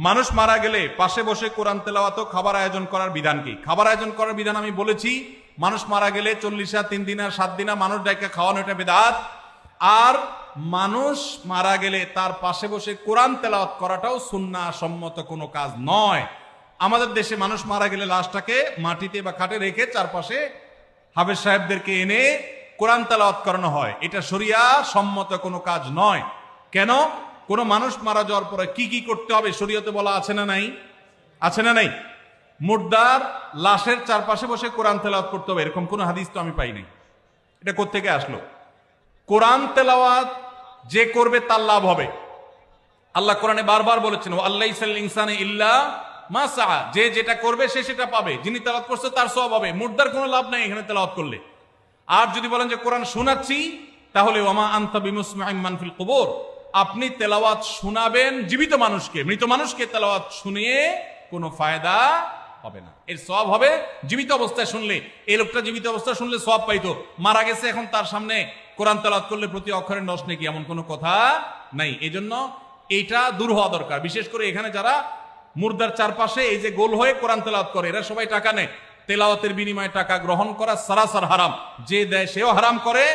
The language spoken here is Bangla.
মানুষ মারা গেলে পাশে বসে কোরআন তেলাওয়াত ও খাবার আয়োজন করার বিধান কি? খাবার আয়োজন করার বিধান আমি বলেছি, মানুষ মারা গেলে 40 3 দিন 7 দিন মানুষ ডাইকে খাওয়ানো এটা বিদআত। আর মানুষ মারা গেলে তার পাশে বসে কোরআন তেলাওয়াত করাটাও সুন্নাহ সম্মত কোনো কাজ নয়। আমাদের দেশে মানুষ মারা গেলে লাশটাকে মাটিতে বা খাটে রেখে চারপাশে হাফেজ সাহেবদেরকে এনে কোরআন তেলাওয়াত করানো হয়। এটা শরিয়া সম্মত কোনো কাজ নয়। কেন? কোনো মানুষ মারা যাওয়ার পরে কি কি করতে হবে শরীয়তে বলা আছে না নাই? আছে না নাই? মুর্দার লাশের চারপাশে বসে কোরআন তেলাওয়াত করতে হবে, এরকম কোনো হাদিস তো আমি পাই নাই। এটা কোত্থেকে আসলো? কোরআন তেলাওয়াত যে করবে তার লাভ হবে। আল্লাহ কোরআনে বারবার বলেছেন, ও আল্লাহ ইনসানে ইল্লা মা সাআ, যে যেটা করবে সে সেটা পাবে, যিনি তেলাওয়াত করছে তার সওয়াব হবে। মুর্দার কোনো লাভ নাই এখানে তেলাওয়াত করলে। আর যদি বলেন যে কোরআন শোনাচ্ছি, তাহলে ওমা আনতা বিমুসমিইন মান ফিল কুবুর, আপনি তেলাওয়াত শোনাবেন জীবিত মানুষকে, মৃত মানুষকে তেলাওয়াত শুনিয়ে কোনো ফায়দা হবে না। এর সওয়াব হবে জীবিত অবস্থায় শুনলে। এই লোকটা জীবিত অবস্থায় শুনলে সওয়াব পাইতো, মারা গেছে এখন তার সামনে কোরআন তেলাওয়াত করলে প্রতি অক্ষরে নষ্ট নাকি এমন কোনো কথা নাই। এই জন্য এইটা দূর হওয়া দরকার। বিশেষ করে এখানে যারা মুর্দার চারপাশে এই যে গোল হয়ে কোরআন তেলাওয়াত করে, এরা সবাই টাকা নেয়। তেলাওয়াতের বিনিময়ে টাকা গ্রহণ করা সারাসার হারাম। যে দেয় সেও হারাম করে।